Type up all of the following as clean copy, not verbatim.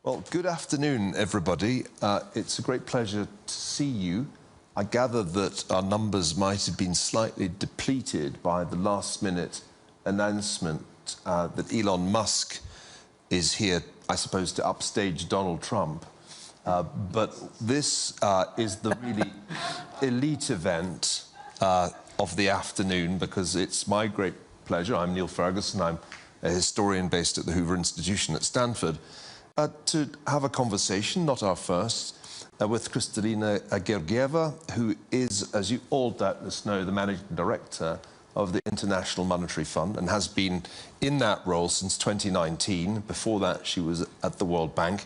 Well, good afternoon, everybody. It's a great pleasure to see you. I gather that our numbers might have been slightly depleted by the last-minute announcement that Elon Musk is here, I suppose, to upstage Donald Trump. But this is the really elite event of the afternoon, because it's my great pleasure. I'm Neil Ferguson. I'm a historian based at the Hoover Institution at Stanford, to have a conversation, not our first, with Kristalina Georgieva, who is, as you all doubtless know, the managing director of the International Monetary Fund and has been in that role since 2019. Before that, she was at the World Bank.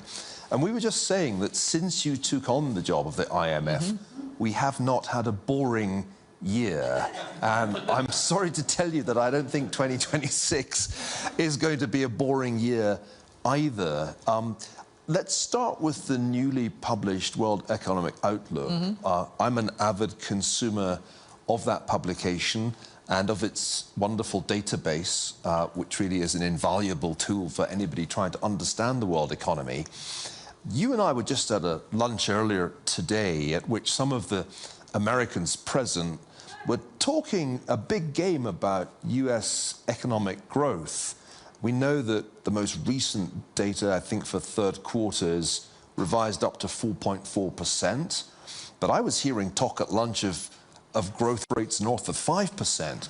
And we were just saying that since you took on the job of the IMF, we have not had a boring year. And I'm sorry to tell you that I don't think 2026 is going to be a boring year either. Let's start with the newly published World Economic Outlook. I'm an avid consumer of that publication and of its wonderful database, which really is an invaluable tool for anybody trying to understand the world economy. You and I were just at a lunch earlier today at which some of the Americans present were talking a big game about US economic growth. We know that the most recent data, I think, for third quarter is revised up to 4.4%. But I was hearing talk at lunch of growth rates north of 5%.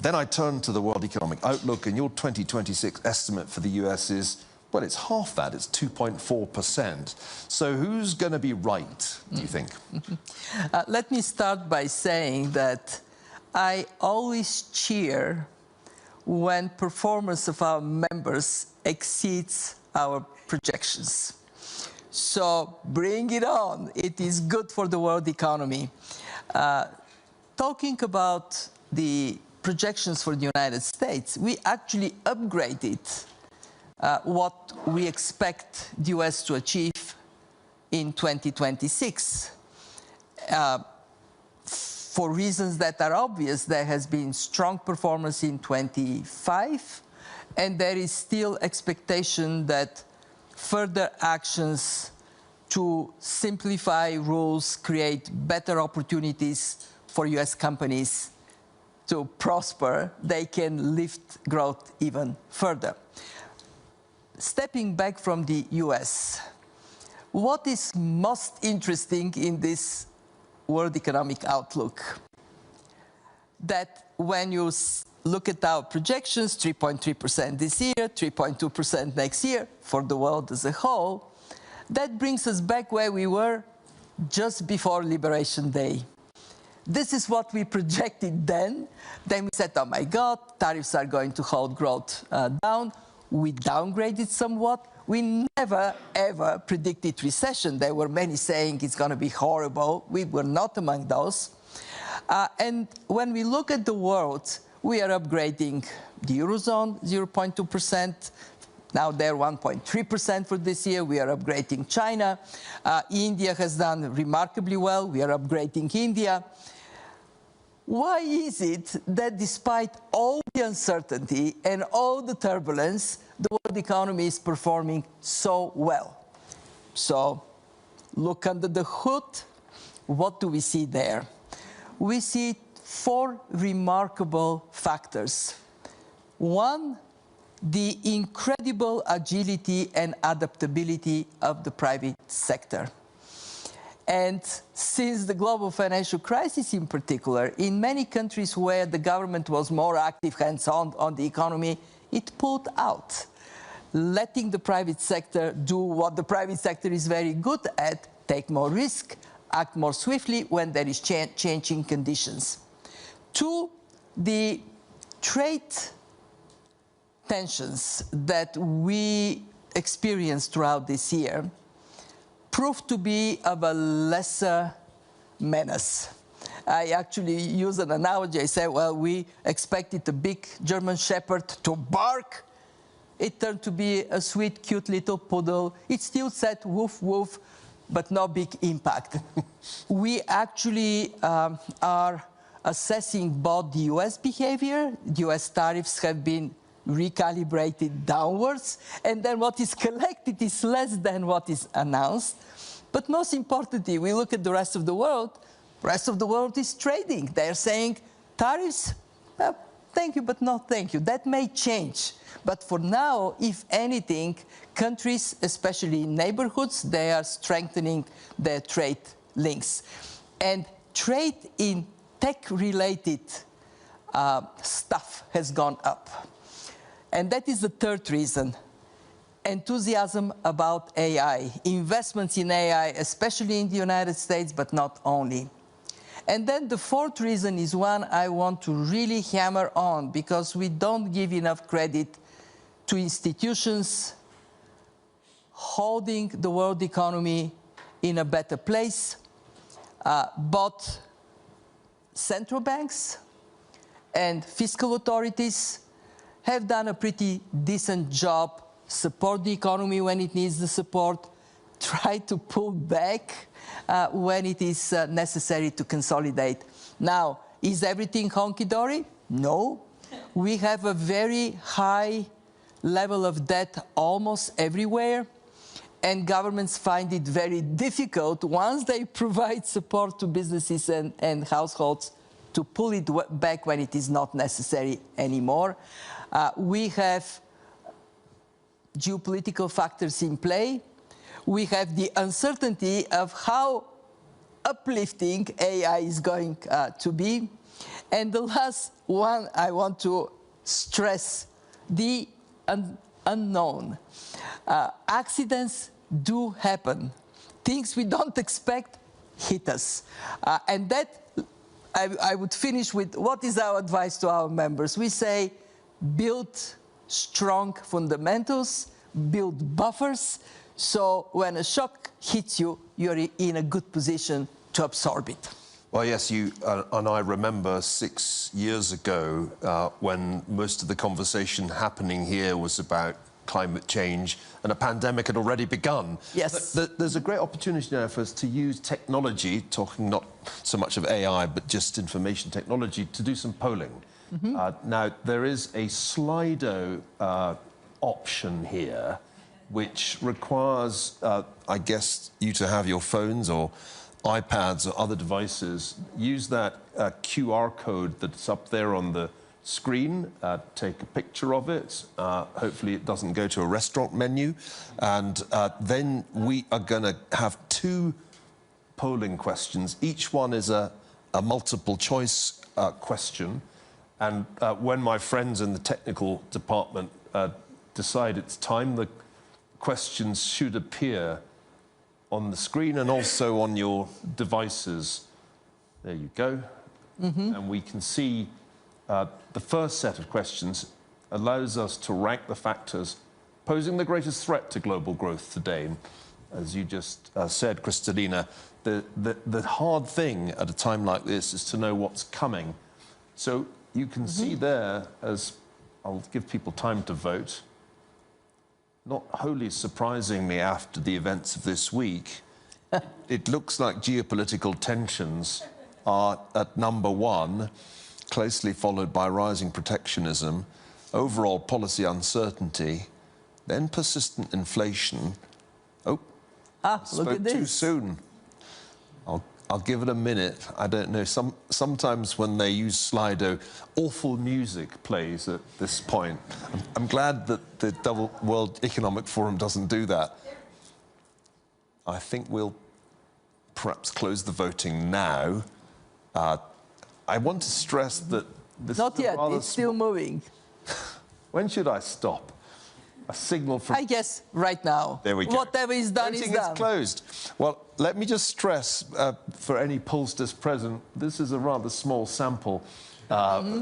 Then I turned to the World Economic Outlook, and your 2026 estimate for the US is, well, it's half that. It's 2.4%. So who's going to be right, do you think? Let me start by saying that I always cheer when performance of our members exceeds our projections. So bring it on. It is good for the world economy. Talking about the projections for the United States, we actually upgraded what we expect the US to achieve in 2026. For reasons that are obvious, there has been strong performance in 25, and there is still expectation that further actions to simplify rules, create better opportunities for US companies to prosper, they can lift growth even further. Stepping back from the US, what is most interesting in this World Economic Outlook? That when you look at our projections, 3.3% this year, 3.2% next year for the world as a whole, that brings us back where we were just before Liberation Day. This is what we projected then. Then we said, oh my God, tariffs are going to hold growth down. We downgraded somewhat. We never, ever predicted recession. There were many saying it's going to be horrible. We were not among those. And when we look at the world, we are upgrading the Eurozone, 0.2%. Now they're 1.3% for this year. We are upgrading China. India has done remarkably well. We are upgrading India. Why is it that despite all the uncertainty and all the turbulence, the world economy is performing so well? So look under the hood. What do we see there? We see four remarkable factors. One, the incredible agility and adaptability of the private sector. And since the global financial crisis in particular, in many countries where the government was more active, hands-on on the economy, it pulled out, letting the private sector do what the private sector is very good at, take more risk, act more swiftly when there is changing conditions. Two, the trade tensions that we experienced throughout this year proved to be of a lesser menace. I actually use an analogy. I say, well, we expected a big German shepherd to bark. It turned to be a sweet, cute little poodle. It still said woof, woof, but no big impact. We actually are assessing both the US behavior. The US tariffs have been recalibrated downwards, and then what is collected is less than what is announced. But most importantly, we look at the rest of the world. The rest of the world is trading. They're saying tariffs, thank you, but no thank you. That may change. But for now, if anything, countries, especially in neighborhoods, they are strengthening their trade links. And trade in tech-related stuff has gone up. And that is the third reason. Enthusiasm about AI, investments in AI, especially in the United States, but not only. And then the fourth reason is one I want to really hammer on, because we don't give enough credit to institutions holding the world economy in a better place. But central banks and fiscal authorities have done a pretty decent job, support the economy when it needs the support, try to pull back when it is necessary to consolidate. Now, is everything honky-dory? No. We have a very high level of debt almost everywhere, and governments find it very difficult, once they provide support to businesses and households, to pull it back when it is not necessary anymore. We have geopolitical factors in play. We have the uncertainty of how uplifting AI is going to be. And the last one I want to stress, the unknown. Accidents do happen. Things we don't expect hit us. And that, I would finish with, what is our advice to our members? We say, build strong fundamentals, build buffers, so when a shock hits you, you're in a good position to absorb it. Well, yes, you and I remember 6 years ago when most of the conversation happening here was about climate change, and a pandemic had already begun. Yes. There's a great opportunity now for us to use technology, talking not so much of AI, but just information technology, to do some polling. Mm-hmm. Now, there is a Slido option here, which requires, I guess, you to have your phones or iPads or other devices, use that QR code that's up there on the screen, take a picture of it. Hopefully it doesn't go to a restaurant menu. And then we are going to have 2 polling questions. Each one is a multiple choice question. And when my friends in the technical department decide it's time, the questions should appear on the screen and also on your devices. There you go. Mm-hmm. And we can see the first set of questions allows us to rank the factors posing the greatest threat to global growth today. As you just said, Kristalina, the hard thing at a time like this is to know what's coming. So you can see there, as I'll give people time to vote, not wholly surprisingly after the events of this week, it looks like geopolitical tensions are at number 1, closely followed by rising protectionism, overall policy uncertainty, then persistent inflation. Oh, look at this. Too soon. I'll give it a minute. I don't know. Sometimes when they use Slido, awful music plays at this point. I'm glad that the World Economic Forum doesn't do that. I think we'll perhaps close the voting now. I want to stress that this Not is yet, rather it's still moving. When should I stop? A signal from... I guess right now. There we go. Whatever is done is done. Voting is closed. Well, let me just stress, for any pollsters present, this is a rather small sample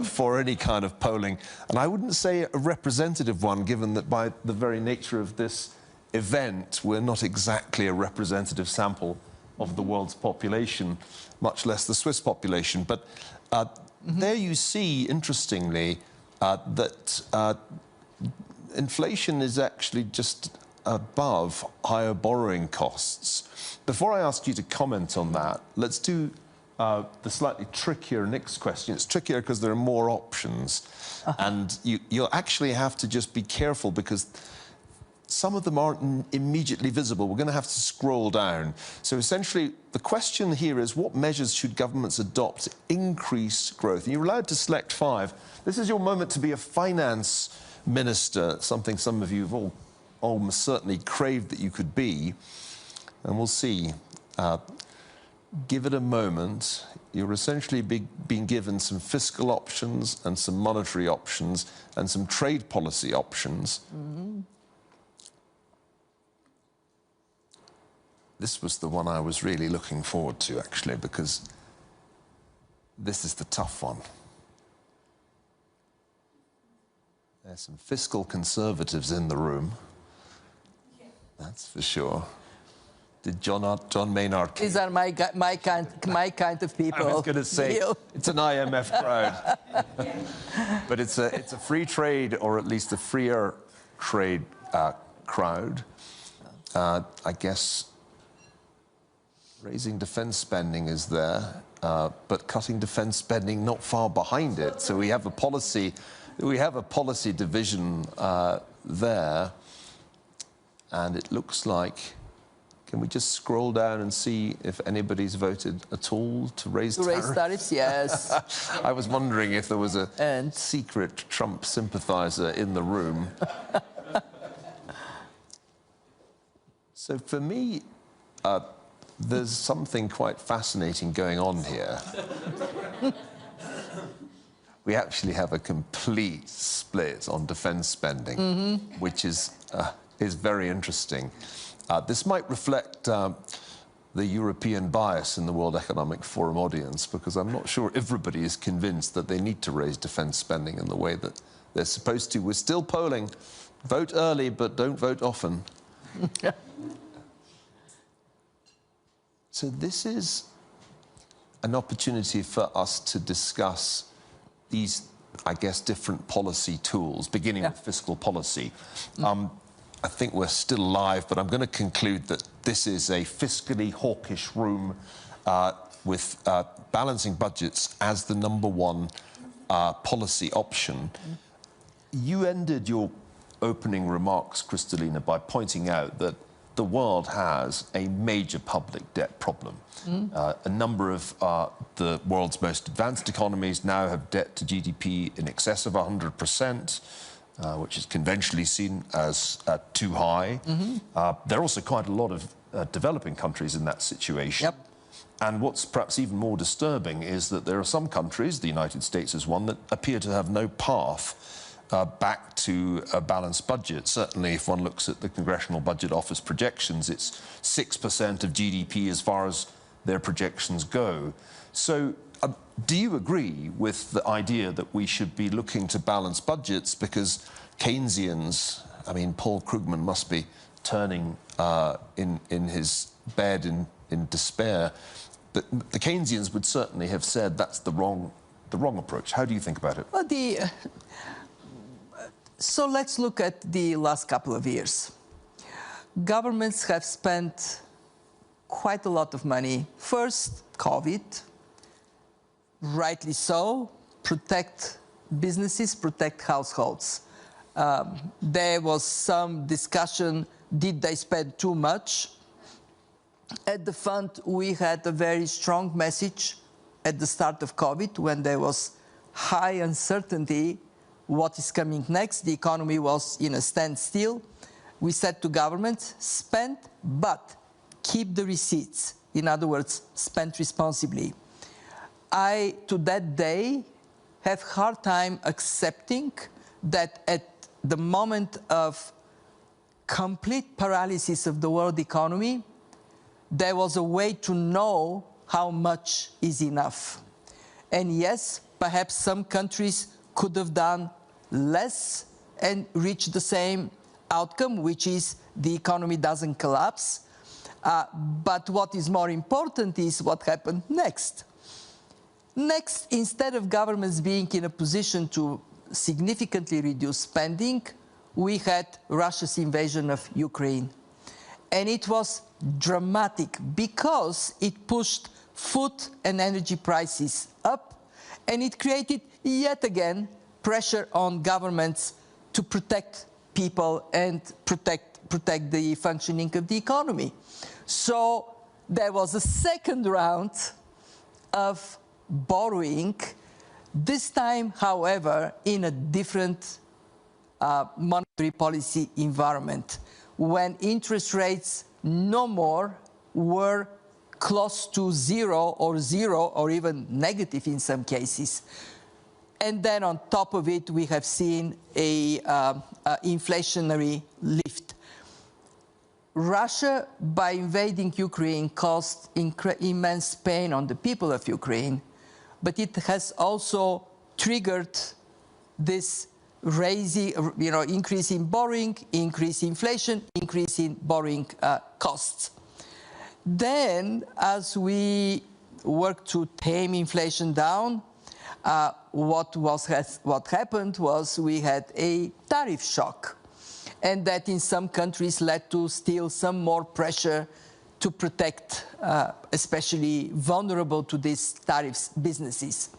for any kind of polling. And I wouldn't say a representative one, given that by the very nature of this event, we're not exactly a representative sample of the world's population, much less the Swiss population. But there you see, interestingly, that inflation is actually just above higher borrowing costs. Before I ask you to comment on that, let's do the slightly trickier next question. It's trickier because there are more options. And you'll actually have to just be careful because some of them aren't immediately visible. We're going to have to scroll down. So essentially, the question here is, what measures should governments adopt to increase growth? And you're allowed to select 5. This is your moment to be a finance minister, something some of you have all almost certainly craved that you could be. And we'll see. Give it a moment. You're essentially being given some fiscal options and some monetary options and some trade policy options. Mm-hmm. This was the one I was really looking forward to, actually, because this is the tough one. There's some fiscal conservatives in the room. That's for sure. Did John Maynard... These are my kind of people. I was going to say, it's an IMF crowd. But it's a free trade, or at least a freer trade crowd. I guess raising defence spending is there, but cutting defence spending not far behind it. So we have a policy division there, and it looks like... Can we just scroll down and see if anybody's voted at all to raise tariffs? To raise tariffs, yes. I was wondering if there was a secret Trump sympathiser in the room. So for me, there's something quite fascinating going on here. We actually have a complete split on defence spending, which is very interesting. This might reflect the European bias in the World Economic Forum audience, because I'm not sure everybody is convinced that they need to raise defence spending in the way that they're supposed to. We're still polling. Vote early, but don't vote often. So this is an opportunity for us to discuss these, I guess, different policy tools, beginning with fiscal policy. I think we're still live, but I'm going to conclude that this is a fiscally hawkish room with balancing budgets as the #1 policy option. You ended your opening remarks, Kristalina, by pointing out that the world has a major public debt problem. A number of the world's most advanced economies now have debt to GDP in excess of 100%. Which is conventionally seen as too high. There are also quite a lot of developing countries in that situation. Yep. And what's perhaps even more disturbing is that there are some countries, the United States is one, that appear to have no path back to a balanced budget. Certainly, if one looks at the Congressional Budget Office projections, it's 6% of GDP as far as their projections go. So, do you agree with the idea that we should be looking to balance budgets? Because Keynesians, I mean, Paul Krugman must be turning in his bed in despair. But the Keynesians would certainly have said that's the wrong approach. How do you think about it? Well, so let's look at the last couple of years. Governments have spent quite a lot of money. First, COVID. Rightly so, protect businesses, protect households. There was some discussion, did they spend too much? At the fund, we had a very strong message at the start of COVID, when there was high uncertainty what is coming next. The economy was in a standstill. We said to governments, spend, but keep the receipts. In other words, spend responsibly. I, to that day, have a hard time accepting that at the moment of complete paralysis of the world economy, there was a way to know how much is enough. And yes, perhaps some countries could have done less and reached the same outcome, which is the economy doesn't collapse. But what is more important is what happened next. Next, instead of governments being in a position to significantly reduce spending, we had Russia's invasion of Ukraine. And it was dramatic because it pushed food and energy prices up, and it created yet again pressure on governments to protect people and protect the functioning of the economy. So there was a second round of borrowing, this time, however, in a different monetary policy environment, when interest rates no more were close to zero or even negative in some cases. And then on top of it, we have seen a inflationary lift. Russia, by invading Ukraine, caused immense pain on the people of Ukraine, but it has also triggered this increase in borrowing, increase in inflation, increase in borrowing costs. Then, as we work to tame inflation down, what happened was we had a tariff shock, and that in some countries led to still some more pressure to protect especially vulnerable to these tariffs businesses.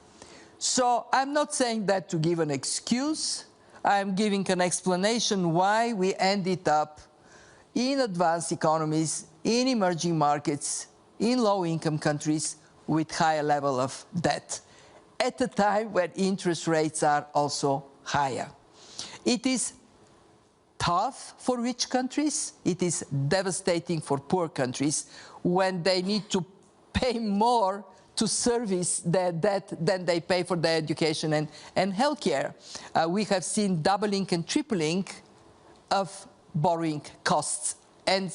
So I'm not saying that to give an excuse. I'm giving an explanation why we ended up in advanced economies, in emerging markets, in low-income countries with higher level of debt, at a time when interest rates are also higher. It is tough for rich countries. It is devastating for poor countries when they need to pay more to service their debt than they pay for their education and healthcare. We have seen doubling and tripling of borrowing costs. And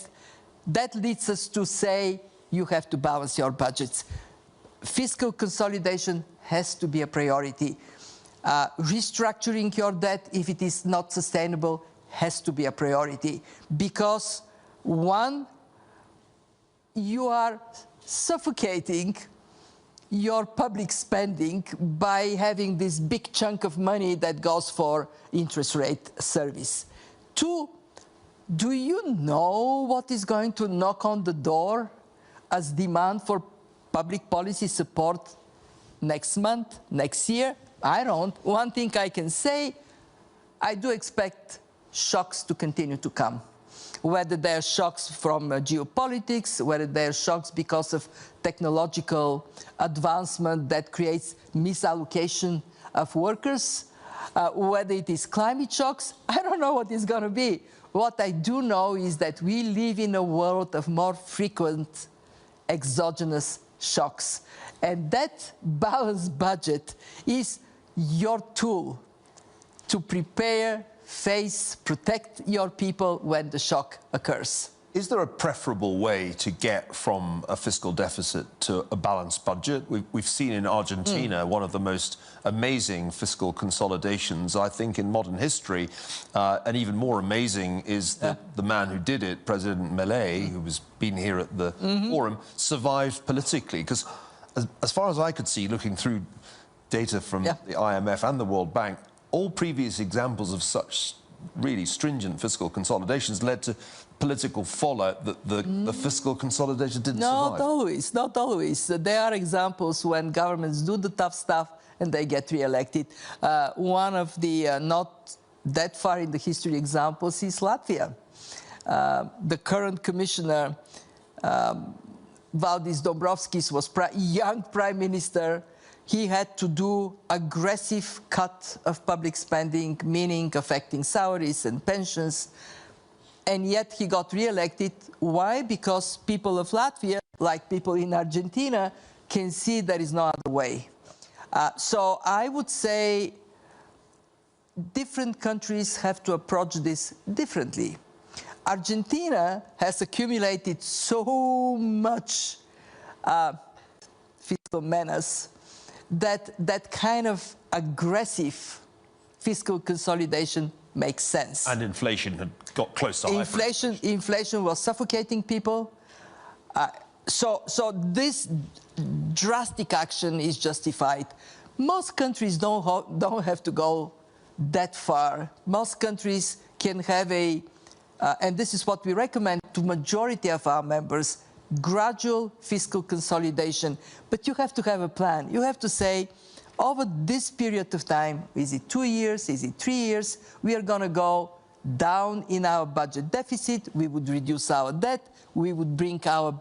that leads us to say you have to balance your budgets. Fiscal consolidation has to be a priority. Restructuring your debt, if it is not sustainable, has to be a priority. Because, one, you are suffocating your public spending by having this big chunk of money that goes for interest rate service. Two, do you know what is going to knock on the door as demand for public policy support next month, next year? I don't. One thing I can say, I do expect shocks to continue to come. Whether they're shocks from geopolitics, whether they're shocks because of technological advancement that creates misallocation of workers, whether it is climate shocks, I don't know what it's going to be. What I do know is that we live in a world of more frequent exogenous shocks. And that balanced budget is your tool to prepare, face, protect your people when the shock occurs. Is there a preferable way to get from a fiscal deficit to a balanced budget? We've seen in Argentina one of the most amazing fiscal consolidations, I think, in modern history. And even more amazing is that the man who did it, President Milei, who has been here at the forum, survived politically. Because as far as I could see, looking through data from the IMF and the World Bank, all previous examples of such really stringent fiscal consolidations led to political fallout that the fiscal consolidation didn't survive. Not always, not always. There are examples when governments do the tough stuff and they get re-elected. One of the not that far in the history examples is Latvia. The current commissioner, Valdis Dombrovskis, was young prime minister. He had to do aggressive cut of public spending, meaning affecting salaries and pensions. And yet he got re-elected. Why? Because people of Latvia, like people in Argentina, can see there is no other way. So I would say different countries have to approach this differently. Argentina has accumulated so much fiscal menace that kind of aggressive fiscal consolidation makes sense. And inflation had got close to high. Inflation was suffocating people. So this drastic action is justified. Most countries don't have to go that far. Most countries can have and this is what we recommend to majority of our members, gradual fiscal consolidation. But you have to have a plan. You have to say, over this period of time, is it 2 years, is it 3 years, we are going to go down in our budget deficit, we would reduce our debt, we would bring our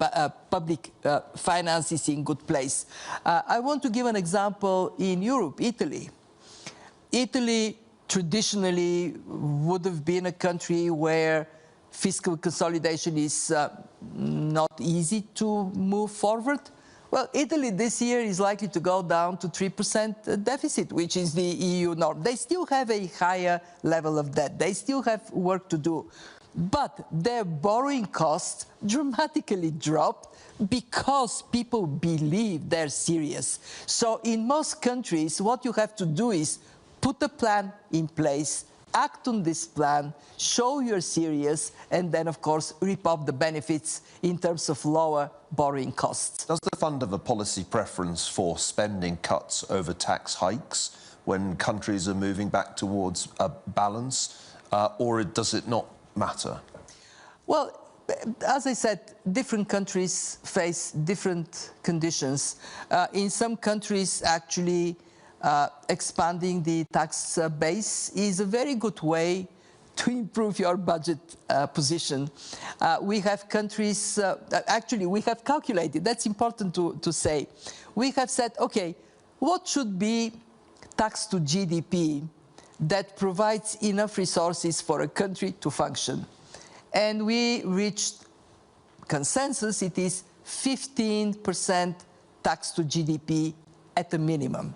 public finances in good place. I want to give an example in Europe, Italy. Italy traditionally would have been a country where fiscal consolidation is not easy to move forward. Well, Italy this year is likely to go down to 3% deficit, which is the EU norm. They still have a higher level of debt. They still have work to do. But their borrowing costs dramatically dropped because people believe they're serious. So in most countries, what you have to do is put a plan in place, act on this plan, show you're serious, and then, of course, reap up the benefits in terms of lower borrowing costs. Does the fund have a policy preference for spending cuts over tax hikes when countries are moving back towards a balance, or does it not matter? Well, as I said, different countries face different conditions. In some countries, actually, expanding the tax base is a very good way to improve your budget position. We have countries, actually we have calculated, that's important to say. We have said, okay, what should be tax to GDP that provides enough resources for a country to function? And we reached consensus, it is 15% tax to GDP at a minimum.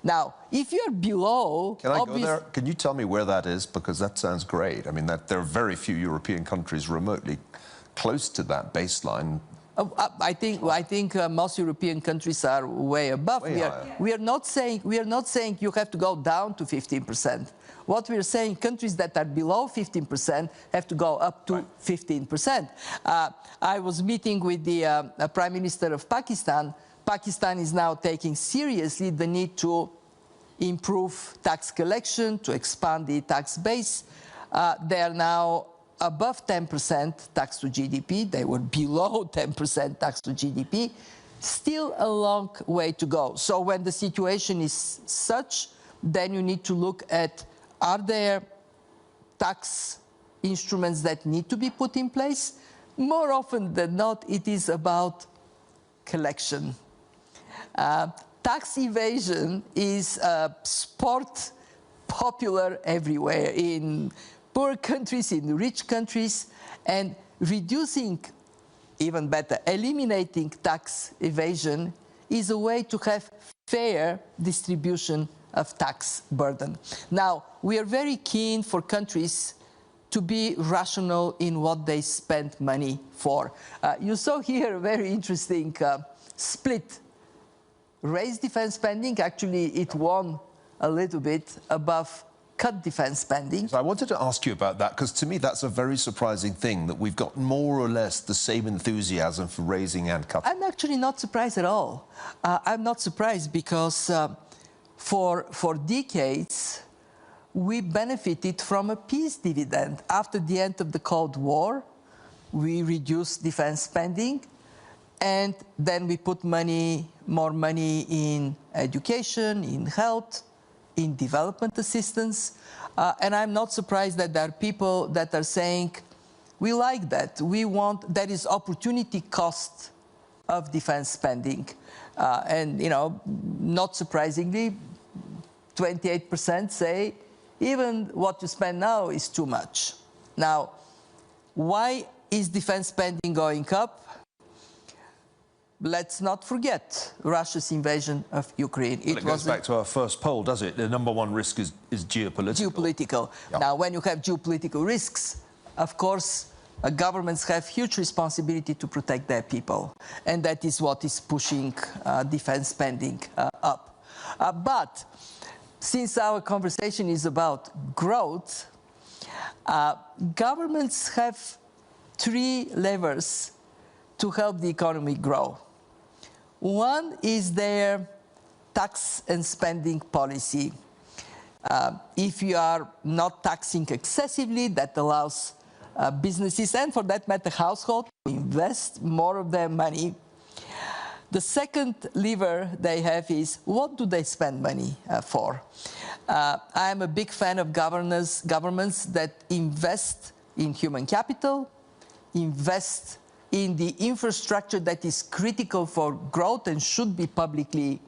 Now, if you're below... Can I go there? Can you tell me where that is? Because that sounds great. I mean, there are very few European countries remotely close to that baseline. I think most European countries are way above. We are not saying you have to go down to 15%. What we are saying, countries that are below 15% have to go up to 15%. I was meeting with the Prime Minister of Pakistan. Pakistan is now taking seriously the need to improve tax collection, to expand the tax base. They are now above 10% tax to GDP. They were below 10% tax to GDP. Still a long way to go. So when the situation is such, then you need to look at, are there tax instruments that need to be put in place? More often than not, it is about collection. Tax evasion is a sport popular everywhere, in poor countries, in rich countries, and reducing, even better, eliminating tax evasion is a way to have fair distribution of tax burden. Now, we are very keen for countries to be rational in what they spend money for. You saw here a very interesting split. Raise defense spending, actually it won a little bit above cut defense spending. So I wanted to ask you about that, because to me that's a very surprising thing, that we've got more or less the same enthusiasm for raising and cutting. I'm actually not surprised at all. I'm not surprised because for decades we benefited from a peace dividend. After the end of the Cold War, we reduced defense spending, and then we put more money in education, in health, in development assistance. And I'm not surprised that there are people that are saying, we like that. We want, that is opportunity cost of defense spending. And, you know, not surprisingly, 28% say, even what you spend now is too much. Now, why is defense spending going up? Let's not forget Russia's invasion of Ukraine. It goes back to our first poll, does it? The number one risk is geopolitical. Geopolitical. Yeah. Now, when you have geopolitical risks, of course, governments have huge responsibility to protect their people. And that is what is pushing defense spending up. But since our conversation is about growth, governments have three levers to help the economy grow. One is their tax and spending policy. If you are not taxing excessively, that allows businesses, and for that matter, households, to invest more of their money. The second lever they have is, what do they spend money for? I'm a big fan of governments that invest in human capital, invest in the infrastructure that is critical for growth and should be publicly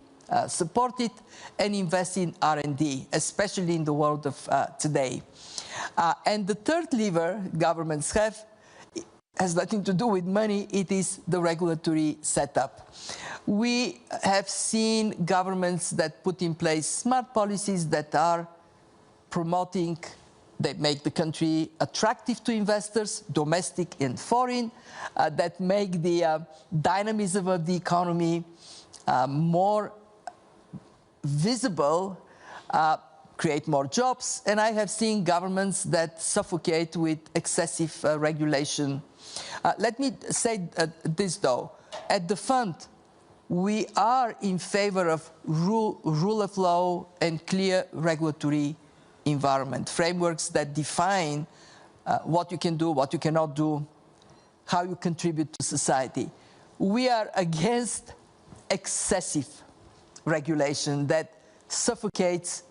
supported, and invest in R&D, especially in the world of today. And the third lever governments have has nothing to do with money, it is the regulatory setup. We have seen governments that put in place smart policies that are promoting, they make the country attractive to investors, domestic and foreign, that make the dynamism of the economy more visible, create more jobs, and I have seen governments that suffocate with excessive regulation. Let me say this though, at the fund, we are in favor of rule of law and clear regulatory environment, frameworks that define what you can do, what you cannot do, how you contribute to society. We are against excessive regulation that suffocates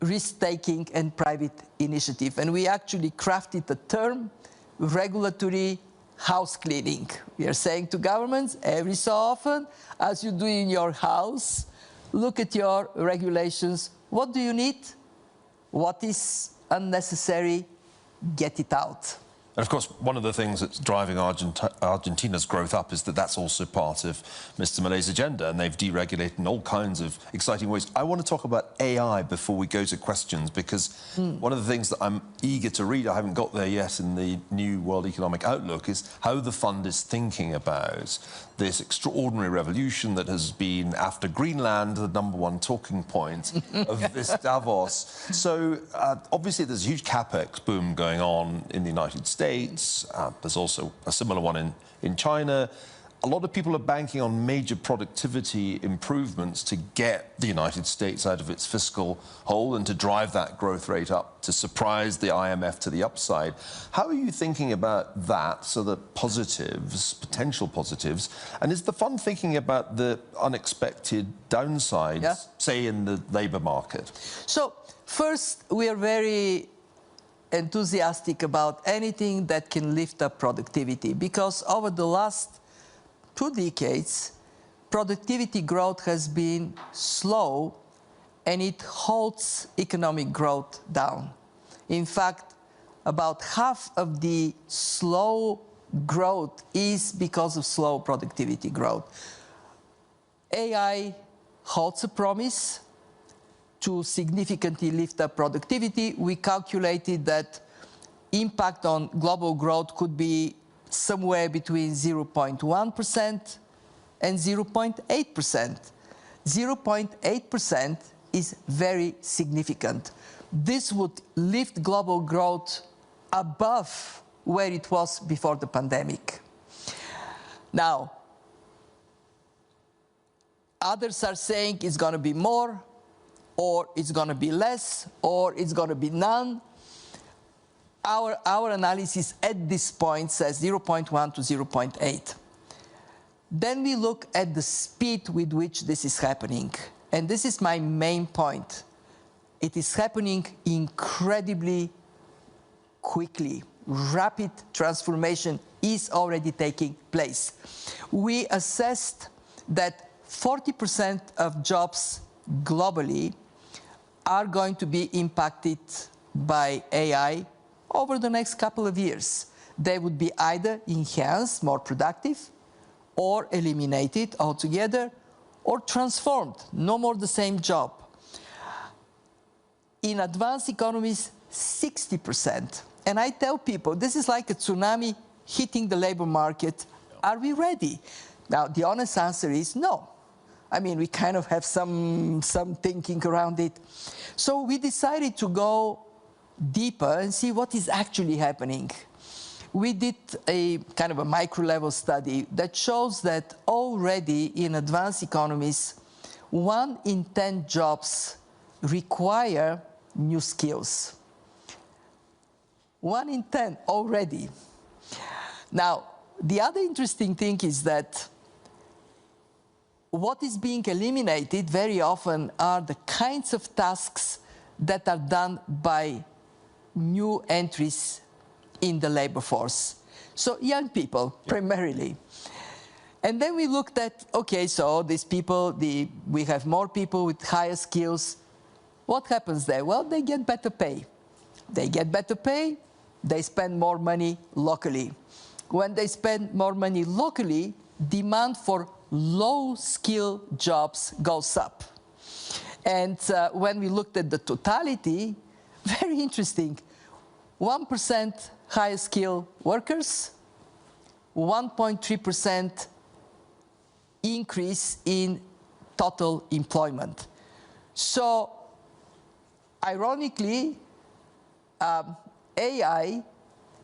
risk-taking and private initiative. And we actually crafted the term regulatory house cleaning. We are saying to governments, every so often, as you do in your house, look at your regulations. What do you need? What is unnecessary? Get it out. And of course, one of the things that's driving Argentina's growth up is that that's also part of Mr. Milei's agenda, and they've deregulated in all kinds of exciting ways. I want to talk about AI before we go to questions, because one of the things that I'm eager to read, I haven't got there yet in the new World Economic Outlook, is how the fund is thinking about this extraordinary revolution that has been, after Greenland, the #1 talking point of this Davos. So obviously there's a huge capex boom going on in the United States. There's also a similar one in China. A lot of people are banking on major productivity improvements to get the United States out of its fiscal hole and to drive that growth rate up, to surprise the IMF to the upside. How are you thinking about that, so the positives, potential positives, and is the fund thinking about the unexpected downsides, say in the labour market? So first, we are very enthusiastic about anything that can lift up productivity, because over the last 2 decades, productivity growth has been slow and it holds economic growth down. In fact, about half of the slow growth is because of slow productivity growth. AI holds a promise to significantly lift up productivity. We calculated that impact on global growth could be somewhere between 0.1% and 0.8%. 0.8% is very significant. This would lift global growth above where it was before the pandemic. Now, others are saying it's going to be more, or it's going to be less, or it's going to be none. Our analysis at this point says 0.1 to 0.8. Then we look at the speed with which this is happening. And this is my main point. It is happening incredibly quickly. Rapid transformation is already taking place. We assessed that 40% of jobs globally are going to be impacted by AI over the next couple of years. They would be either enhanced, more productive, or eliminated altogether, or transformed, no more the same job. In advanced economies, 60%. And I tell people, this is like a tsunami hitting the labor market. Are we ready? Now, the honest answer is no. I mean, we kind of have some thinking around it. So we decided to go deeper and see what is actually happening. We did a kind of a micro-level study that shows that already in advanced economies, 1 in 10 jobs require new skills. 1 in 10 already. Now, the other interesting thing is that what is being eliminated very often are the kinds of tasks that are done by new entries in the labor force. So young people, primarily. And then we looked at, okay, so these people, we have more people with higher skills. What happens there? Well, they get better pay. They get better pay, they spend more money locally. When they spend more money locally, demand for low-skill jobs goes up. And when we looked at the totality, very interesting, 1% higher skill workers, 1.3% increase in total employment. So, ironically, AI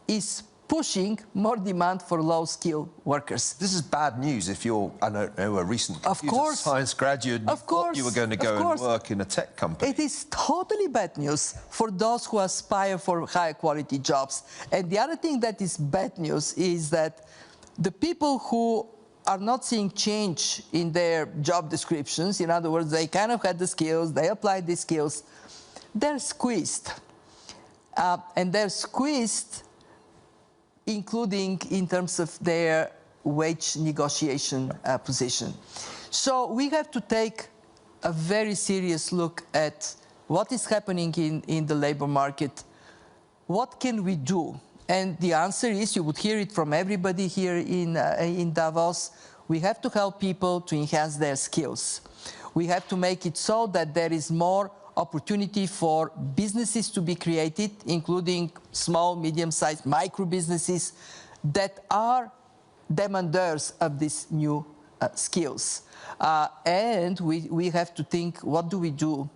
is pushing more demand for low-skill workers. This is bad news if you're, I don't know, a recent computer science graduate and thought you were going to go and work in a tech company. It is totally bad news for those who aspire for higher quality jobs. And the other thing that is bad news is that the people who are not seeing change in their job descriptions, in other words, they kind of had the skills, they applied the skills, they're squeezed. And they're squeezed including in terms of their wage negotiation position. So we have to take a very serious look at what is happening in the labor market. What can we do? And the answer is, you would hear it from everybody here in Davos, we have to help people to enhance their skills. We have to make it so that there is more opportunity for businesses to be created, including small, medium-sized micro businesses that are demanders of these new skills. And we have to think, what do we do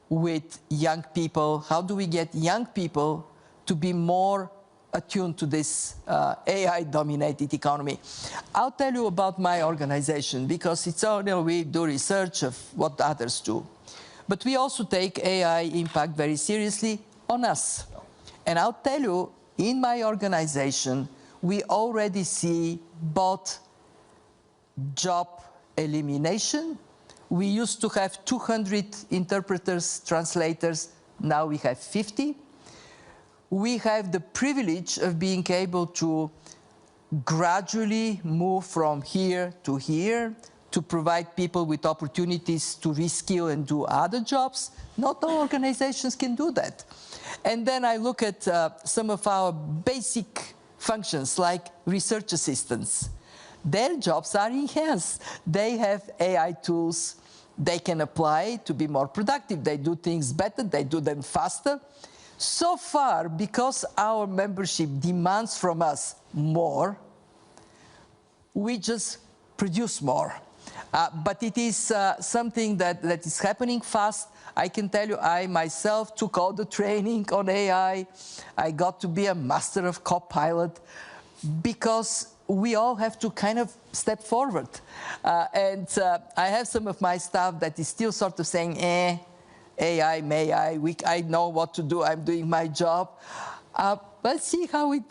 with young people? How do we get young people to be more attuned to this AI-dominated economy? I'll tell you about my organization, because it's we do research of what others do. But we also take AI impact very seriously on us. And I'll tell you, in my organization, we already see both job elimination. We used to have 200 interpreters, translators. Now we have 50. We have the privilege of being able to gradually move from here to here, to provide people with opportunities to reskill and do other jobs. Not all organizations can do that. And then I look at some of our basic functions, like research assistants. Their jobs are enhanced. They have AI tools. They can apply to be more productive. They do things better. They do them faster. So far, because our membership demands from us more, we just produce more. But it is something that is happening fast. I can tell you, I myself took all the training on AI. I got to be a master of Copilot, because we all have to kind of step forward. And I have some of my staff that is still sort of saying, AI, may I know what to do, I'm doing my job. Let's see how we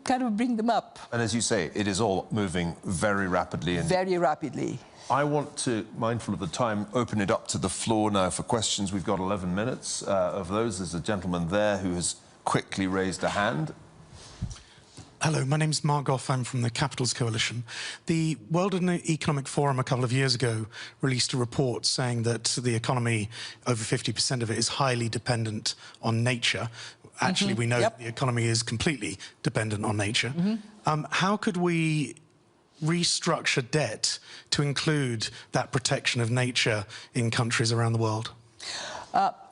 kind of bring them up. And as you say, it is all moving very rapidly. Very rapidly. I want to, mindful of the time, open it up to the floor now for questions. We've got 11 minutes of those. There's a gentleman there who has quickly raised a hand. Hello, my name's Mark Goff. I'm from the Capitals Coalition. The World Economic Forum a couple of years ago released a report saying that the economy, over 50% of it, is highly dependent on nature. Actually, we know the economy is completely dependent on nature. How could we restructure debt to include that protection of nature in countries around the world?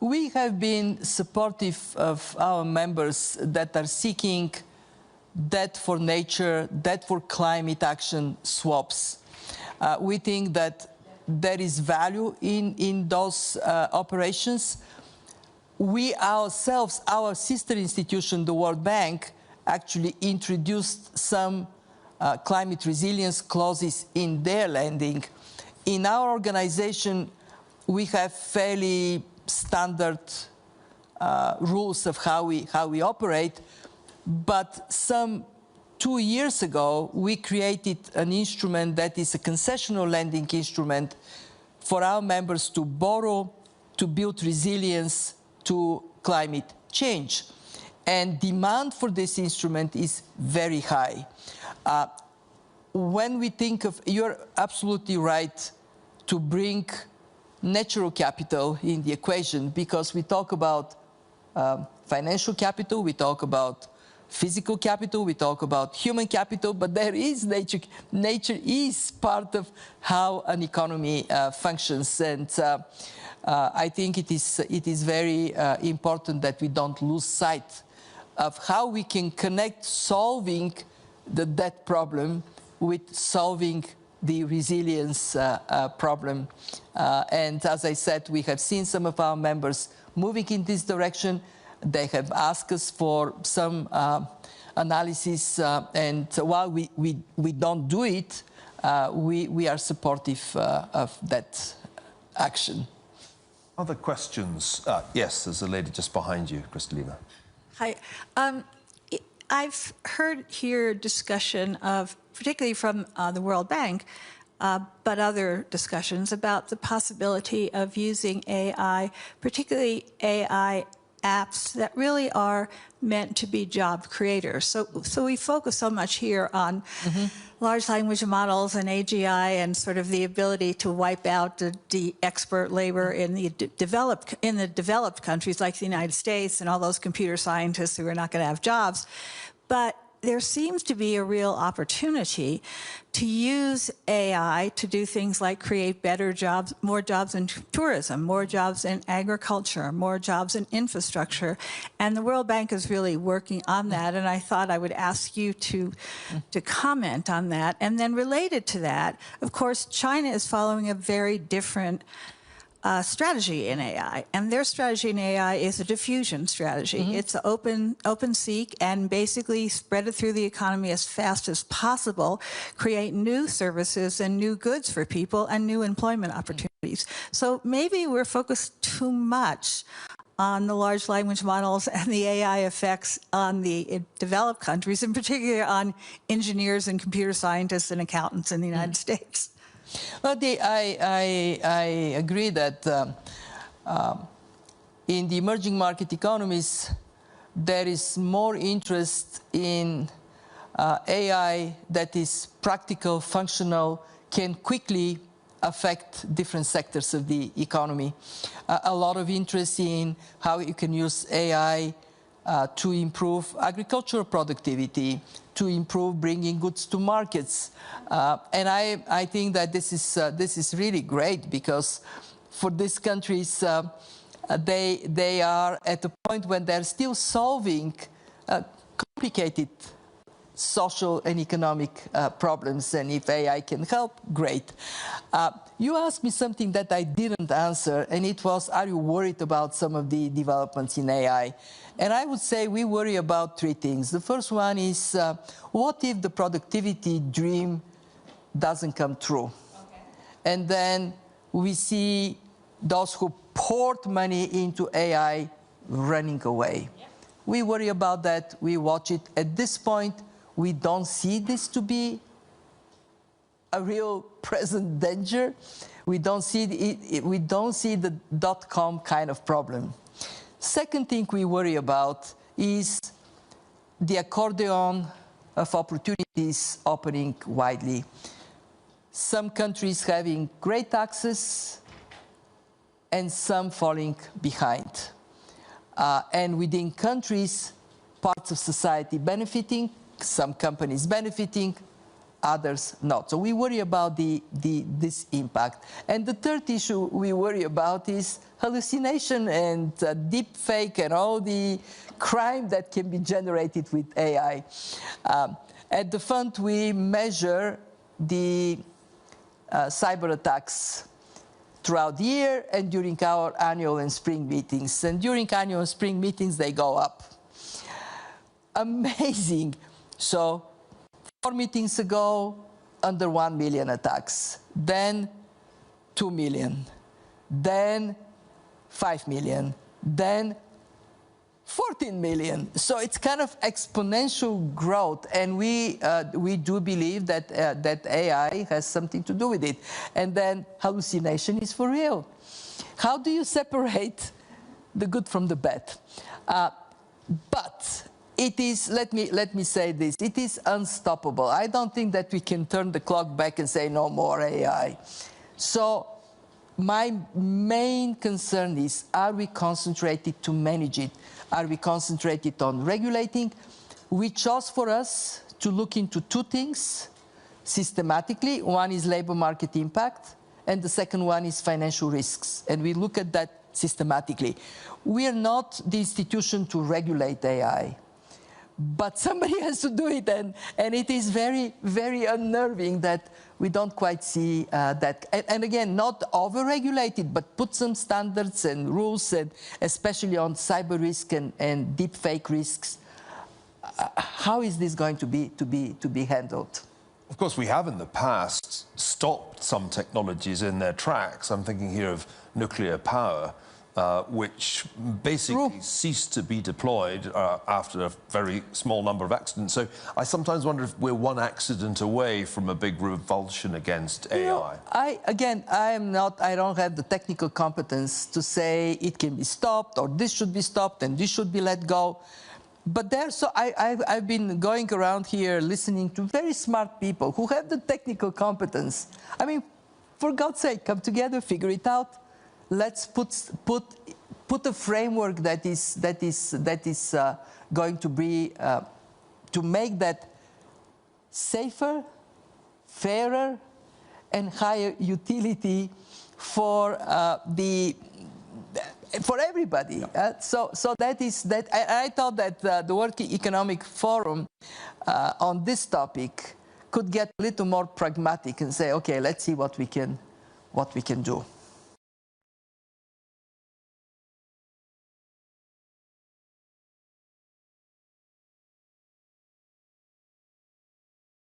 We have been supportive of our members that are seeking debt for nature, debt for climate action swaps. We think that there is value in those operations. We ourselves, our sister institution, the World Bank, actually introduced some climate resilience clauses in their lending. In our organization, we have fairly standard rules of how we operate. But some 2 years ago, we created an instrument that is a concessional lending instrument for our members to borrow to build resilience to climate change. And demand for this instrument is very high. When we think of, you're absolutely right to bring natural capital in the equation, because we talk about financial capital, we talk about physical capital, we talk about human capital, but there is nature. Nature is part of how an economy functions, and I think it is very important that we don't lose sight of how we can connect solving the debt problem with solving the resilience problem. And as I said, we have seen some of our members moving in this direction. They have asked us for some analysis, and while we don't do it, we are supportive of that action. Other questions? Yes, there's a lady just behind you, Kristalina. Hi. I've heard here discussion of, particularly from the World Bank, but other discussions about the possibility of using AI, particularly AI apps that really are meant to be job creators. So we focus so much here on large language models and AGI and sort of the ability to wipe out the expert labor in the developed countries like the United States and all those computer scientists who are not going to have jobs. But there seems to be a real opportunity to use AI to do things like create better jobs, more jobs in tourism, more jobs in agriculture, more jobs in infrastructure. And the World Bank is really working on that. And I thought I would ask you to comment on that. And then related to that, of course, China is following a very different strategy in AI, and their strategy in AI is a diffusion strategy. It's open seek, and basically spread it through the economy as fast as possible, create new services and new goods for people and new employment opportunities. So maybe we're focused too much on the large language models and the AI effects on the developed countries, in particular on engineers and computer scientists and accountants in the United States. Well, I agree that in the emerging market economies, there is more interest in AI that is practical, functional, can quickly affect different sectors of the economy. A lot of interest in how you can use AI to improve agricultural productivity, to improve bringing goods to markets. And I think that this is really great, because for these countries, they are at a point when they're still solving complicated social and economic problems, and if AI can help, great. You asked me something that I didn't answer, and it was, are you worried about some of the developments in AI? And I would say we worry about three things. The first one is, what if the productivity dream doesn't come true? Okay. And then we see those who poured money into AI running away. Yep. We worry about that. We watch it. At this point, we don't see this to be a real present danger. We don't see the dot-com kind of problem. Second thing we worry about is the accordion of opportunities opening widely. Some countries having great access and some falling behind. And within countries, parts of society benefiting, some companies benefiting, others not. So we worry about this impact. And the third issue we worry about is hallucination and deep fake and all the crime that can be generated with AI. At the fund, we measure the cyber attacks throughout the year and during our annual and spring meetings. And during annual and spring meetings, they go up. Amazing. So 4 meetings ago, under 1 million attacks. Then 2 million. Then 5 million. Then 14 million. So it's kind of exponential growth, and we do believe that that AI has something to do with it. And then hallucination is for real. How do you separate the good from the bad? But it is, let me say this, it is unstoppable. I don't think that we can turn the clock back and say no more AI. So my main concern is, are we concentrated to manage it? Are we concentrated on regulating? We chose for us to look into two things systematically. One is labor market impact, and the second one is financial risks. And we look at that systematically. We are not the institution to regulate AI, but somebody has to do it, and it is very, very unnerving that we don't quite see that. And again, not over-regulated, but put some standards and rules, and especially on cyber risk and deep fake risks. How is this going to be handled? Of course, we have in the past stopped some technologies in their tracks. I'm thinking here of nuclear power, which basically ceased to be deployed after a very small number of accidents. So I sometimes wonder if we're one accident away from a big revulsion against AI. Know, I don't have the technical competence to say it can be stopped, or this should be stopped and this should be let go. But I've been going around here listening to very smart people who have the technical competence. I mean, for God's sake, come together, figure it out. Let's put a framework that is going to be to make that safer, fairer, and higher utility for for everybody. So that is that. I thought that the World Economic Forum on this topic could get a little more pragmatic and say, okay, let's see what we can do.